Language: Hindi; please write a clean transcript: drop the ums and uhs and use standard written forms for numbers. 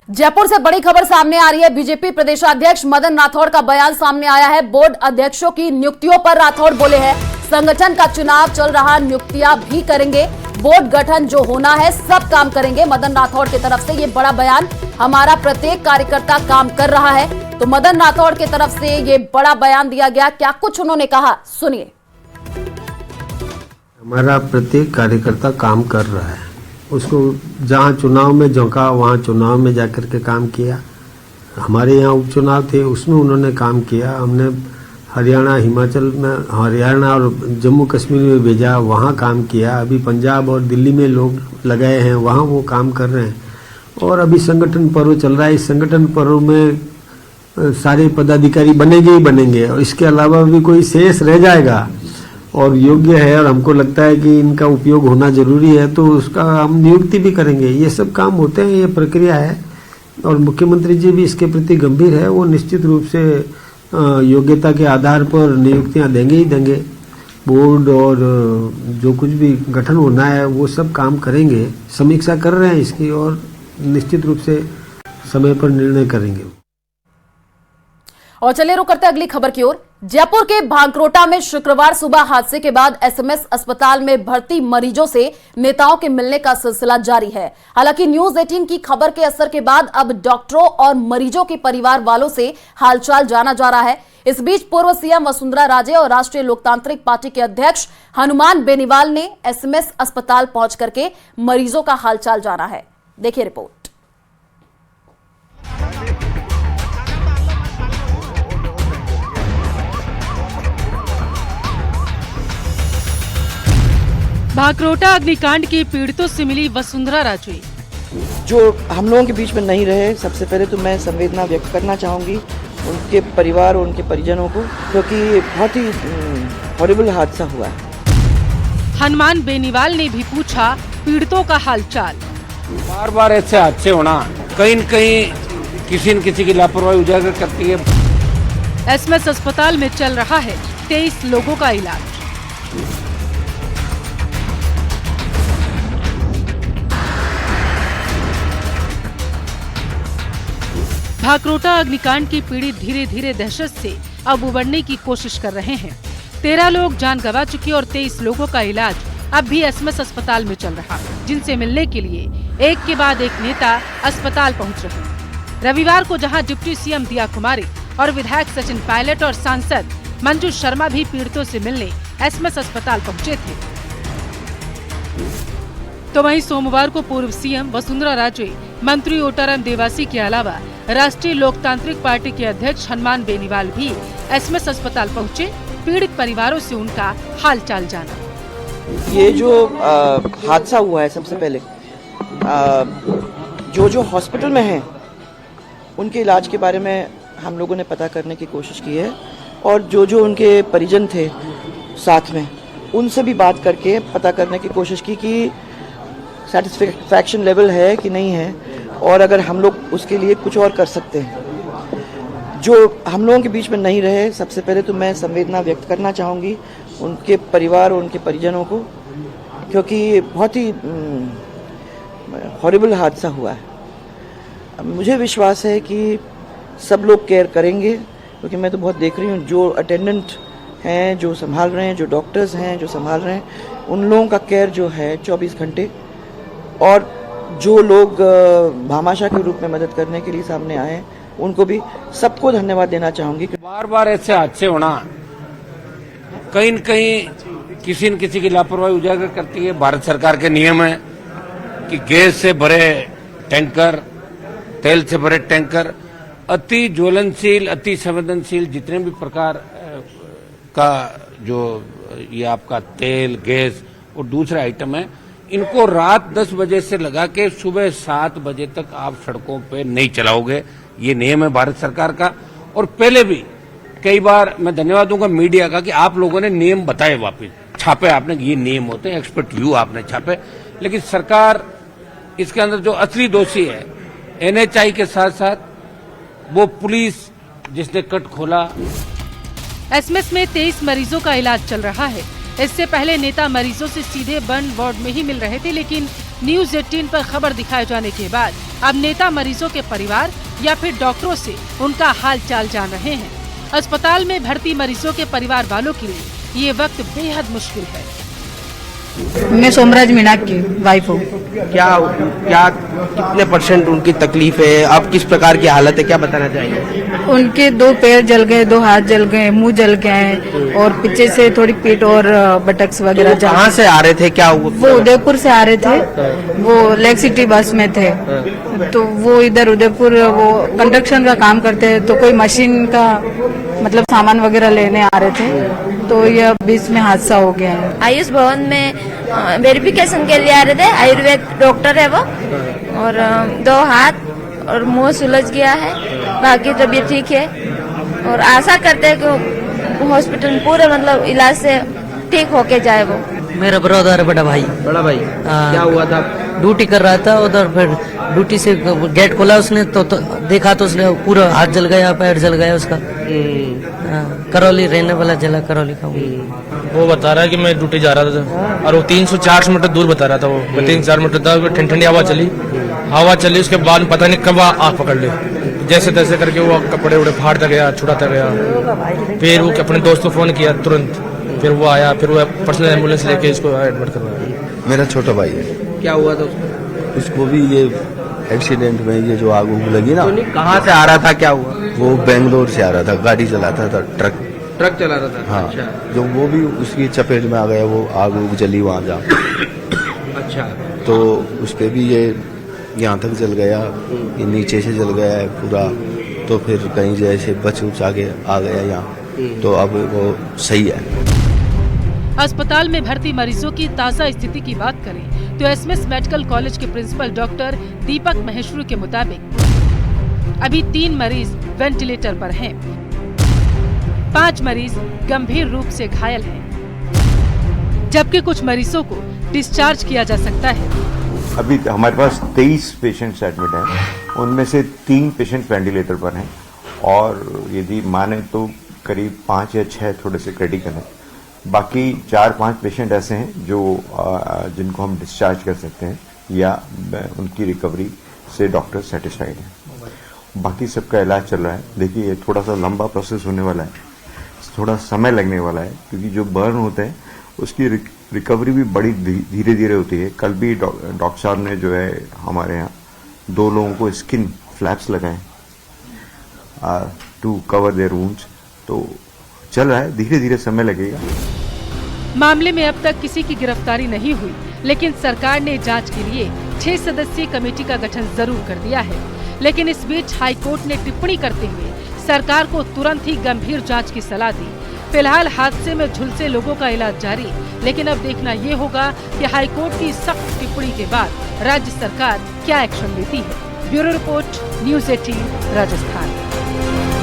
जयपुर से बड़ी खबर सामने आ रही है। बीजेपी प्रदेशाध्यक्ष मदन राठौड़ का बयान सामने आया है। बोर्ड अध्यक्षों की नियुक्तियों पर राठौड़ बोले हैं, संगठन का चुनाव चल रहा, नियुक्तियां भी करेंगे, बोर्ड गठन जो होना है सब काम करेंगे। मदन राठौड़ की तरफ से ये बड़ा बयान, हमारा प्रत्येक कार्यकर्ता काम कर रहा है। तो मदन राठौड़ की तरफ से ये बड़ा बयान दिया गया, क्या कुछ उन्होंने कहा, सुनिए। हमारा प्रत्येक कार्यकर्ता काम कर रहा है, उसको जहाँ चुनाव में झोंका वहाँ चुनाव में जाकर के काम किया। हमारे यहाँ उपचुनाव थे, उसमें उन्होंने काम किया। हमने हरियाणा, हिमाचल में, हरियाणा और जम्मू कश्मीर में भेजा, वहाँ काम किया। अभी पंजाब और दिल्ली में लोग लगाए हैं, वहाँ वो काम कर रहे हैं। और अभी संगठन पर्व चल रहा है, इस संगठन पर्व में सारे पदाधिकारी बनेंगे ही बनेंगे, और इसके अलावा भी कोई शेष रह जाएगा और योग्य है और हमको लगता है कि इनका उपयोग होना जरूरी है, तो उसका हम नियुक्ति भी करेंगे। ये सब काम होते हैं, ये प्रक्रिया है, और मुख्यमंत्री जी भी इसके प्रति गंभीर है। वो निश्चित रूप से योग्यता के आधार पर नियुक्तियां देंगे ही देंगे। बोर्ड और जो कुछ भी गठन होना है वो सब काम करेंगे, समीक्षा कर रहे हैं इसकी, और निश्चित रूप से समय पर निर्णय करेंगे। और चलिए रुक करते अगली खबर की ओर। जयपुर के भांकरोटा में शुक्रवार सुबह हादसे के बाद एसएमएस अस्पताल में भर्ती मरीजों से नेताओं के मिलने का सिलसिला जारी है। हालांकि न्यूज 18 की खबर के असर के बाद अब डॉक्टरों और मरीजों के परिवार वालों से हालचाल जाना जा रहा है। इस बीच पूर्व सीएम वसुंधरा राजे और राष्ट्रीय लोकतांत्रिक पार्टी के अध्यक्ष हनुमान बेनीवाल ने एसएमएस अस्पताल पहुंच करके मरीजों का हालचाल जाना है। देखिए रिपोर्ट। भांकरोटा अग्निकांड के पीड़ितों से मिली वसुंधरा राजे। जो हम लोगों के बीच में नहीं रहे, सबसे पहले तो मैं संवेदना व्यक्त करना चाहूँगी उनके परिवार और उनके परिजनों को, क्योंकि बहुत ही हॉरिबल हादसा हुआ है। हनुमान बेनीवाल ने भी पूछा पीड़ितों का हालचाल। बार बार ऐसे हादसे होना कहीं न कहीं किसी न किसी की लापरवाही उजागर करती है। एसएमएस अस्पताल में चल रहा है 23 लोगों का इलाज। भांकरोटा अग्निकांड की पीड़ित धीरे धीरे दहशत से अब उबरने की कोशिश कर रहे हैं। 13 लोग जान गंवा चुके और 23 लोगों का इलाज अब भी एसएमएस अस्पताल में चल रहा, जिनसे मिलने के लिए एक के बाद एक नेता अस्पताल पहुंच रहे। रविवार को जहां डिप्टी सीएम दिया कुमारी और विधायक सचिन पायलट और सांसद मंजू शर्मा भी पीड़ितों से मिलने एसएमएस अस्पताल पहुंचे थे, तो वहीं सोमवार को पूर्व सीएम वसुंधरा राजे, मंत्री ओटाराम देवासी के अलावा राष्ट्रीय लोकतांत्रिक पार्टी के अध्यक्ष हनुमान बेनीवाल भी एसएमएस अस्पताल पहुंचे, पीड़ित परिवारों से उनका हालचाल जाना। ये जो हादसा हुआ है, सबसे पहले जो हॉस्पिटल में हैं उनके इलाज के बारे में हम लोगों ने पता करने की कोशिश की है, और जो उनके परिजन थे साथ में, उनसे भी बात करके पता करने की कोशिश की कि सेटिस्फैक्शन लेवल है कि नहीं है, और अगर हम लोग उसके लिए कुछ और कर सकते हैं। जो हम लोगों के बीच में नहीं रहे, सबसे पहले तो मैं संवेदना व्यक्त करना चाहूँगी उनके परिवार और उनके परिजनों को, क्योंकि बहुत ही हॉरिबल हादसा हुआ है। मुझे विश्वास है कि सब लोग केयर करेंगे, क्योंकि मैं तो बहुत देख रही हूँ जो अटेंडेंट हैं जो संभाल रहे हैं, जो डॉक्टर्स हैं जो संभाल रहे हैं, उन लोगों का केयर जो है 24 घंटे, और जो लोग भामाशाह के रूप में मदद करने के लिए सामने आए उनको भी सबको धन्यवाद देना चाहूंगी। बार बार ऐसे हादसे होना कहीं न कहीं किसी न किसी की लापरवाही उजागर करती है। भारत सरकार के नियम है कि गैस से भरे टैंकर, तेल से भरे टैंकर, अति ज्वलनशील, अति संवेदनशील जितने भी प्रकार का जो ये आपका तेल, गैस और दूसरे आइटम है, इनको रात 10 बजे से लगा के सुबह 7 बजे तक आप सड़कों पे नहीं चलाओगे। ये नियम है भारत सरकार का। और पहले भी कई बार मैं धन्यवाद दूंगा मीडिया का कि आप लोगों ने नियम बताए, वापिस छापे आपने, ये नियम होते हैं, एक्सपर्ट व्यू आपने छापे। लेकिन सरकार इसके अंदर जो असली दोषी है एनएचआई के साथ साथ वो पुलिस जिसने कट खोला। एसएमएस में 23 मरीजों का इलाज चल रहा है। इससे पहले नेता मरीजों से सीधे बंद वार्ड में ही मिल रहे थे, लेकिन न्यूज 18 पर खबर दिखाए जाने के बाद अब नेता मरीजों के परिवार या फिर डॉक्टरों से उनका हाल चाल जान रहे हैं। अस्पताल में भर्ती मरीजों के परिवार वालों के लिए ये वक्त बेहद मुश्किल है। मैं सोमराज मीना की वाइफ हूँ। क्या कितने % उनकी तकलीफ है, अब किस प्रकार की हालत है, क्या बताना चाहेंगे? उनके 2 पैर जल गए, 2 हाथ जल गए, मुंह जल गए और पीछे से थोड़ी पीठ और बटक्स वगैरह जल। कहाँ से आ रहे थे, क्या हुआ? वो उदयपुर से आ रहे थे, वो लेक सिटी बस में थे। तो वो इधर उदयपुर वो कंस्ट्रक्शन का काम करते हैं, तो कोई मशीन का मतलब सामान वगैरह लेने आ रहे थे, तो यह बीच में हादसा हो गया है। आयुष भवन में वेरिफिकेशन के लिए आ रहे थे। आयुर्वेद डॉक्टर है वो, और 2 हाथ और मुंह सुलझ गया है, बाकी तबीयत ठीक है और आशा करते हैं कि हॉस्पिटल पूरे मतलब इलाज से ठीक होके जाए वो। मेरा ब्रदर है, बड़ा भाई। बड़ा भाई, क्या हुआ था? ड्यूटी कर रहा था उधर, फिर ड्यूटी से गेट खोला उसने तो देखा तो उसने पूरा हाथ जल गया, पैर जल गया उसका। करौली रहने वाला, जिला करौली का। वो बता रहा है कि मैं ड्यूटी जा रहा था और वो 300-400 मीटर दूर बता रहा था। वो 3-4 मीटर था, ठंडी हवा चली, उसके बाद पता नहीं कब आग पकड़ ली। जैसे तैसे करके वो कपड़े उड़े फाड़ता गया, छुड़ाता गया। फिर वो अपने दोस्त को फोन किया तुरंत, फिर वो आया, फिर वो पर्सनल एम्बुलेंस लेके इसको एडमिट करवाया। मेरा छोटा भाई है। क्या हुआ था उसको भी ये एक्सीडेंट में ये जो आग उग लगी ना। कहाँ से आ रहा था, क्या हुआ? वो बेंगलोर से आ रहा था, गाड़ी चलाता था, ट्रक चला रहा था। हाँ। अच्छा। जो वो भी उसकी चपेट में आ गया, वो आग उग जली वहाँ जा। अच्छा। तो उस पे भी ये यहाँ तक जल गया, ये नीचे से जल गया है पूरा। तो फिर कहीं जैसे बच उच आगे आ गया यहाँ, तो अब वो सही है। अस्पताल में भर्ती मरीजों की ताज़ा स्थिति की बात करें तो एसएमएस मेडिकल कॉलेज के प्रिंसिपल डॉक्टर दीपक महेश्वरी के मुताबिक अभी 3 मरीज वेंटिलेटर पर हैं, 5 मरीज गंभीर रूप से घायल हैं, जबकि कुछ मरीजों को डिस्चार्ज किया जा सकता है। अभी हमारे पास 23 पेशेंट्स एडमिट हैं, उनमें से 3 पेशेंट वेंटिलेटर पर हैं और यदि माने तो करीब 5 या 6 थोड़े से क्रिटिकल हैं। बाकी 4-5 पेशेंट ऐसे हैं जो जिनको हम डिस्चार्ज कर सकते हैं या उनकी रिकवरी से डॉक्टर सेटिस्फाइड हैं। बाकी सबका इलाज चल रहा है। देखिए, ये थोड़ा सा लंबा प्रोसेस होने वाला है, थोड़ा समय लगने वाला है, क्योंकि जो बर्न होता है उसकी रिकवरी भी बड़ी धीरे धीरे होती है। कल भी डॉक्टर साहब ने जो है हमारे यहाँ 2 लोगों को स्किन फ्लैप्स लगाए टू कवर देयर वुंड्स। तो चल रहा है, धीरे धीरे समय लगेगा। मामले में अब तक किसी की गिरफ्तारी नहीं हुई, लेकिन सरकार ने जांच के लिए 6 सदस्यीय कमेटी का गठन जरूर कर दिया है। लेकिन इस बीच हाई कोर्ट ने टिप्पणी करते हुए सरकार को तुरंत ही गंभीर जांच की सलाह दी। फिलहाल हादसे में झुलसे लोगों का इलाज जारी, लेकिन अब देखना ये होगा कि हाई कोर्ट की सख्त टिप्पणी के बाद राज्य सरकार क्या एक्शन लेती है। Bureau report, news 18 Rajasthan.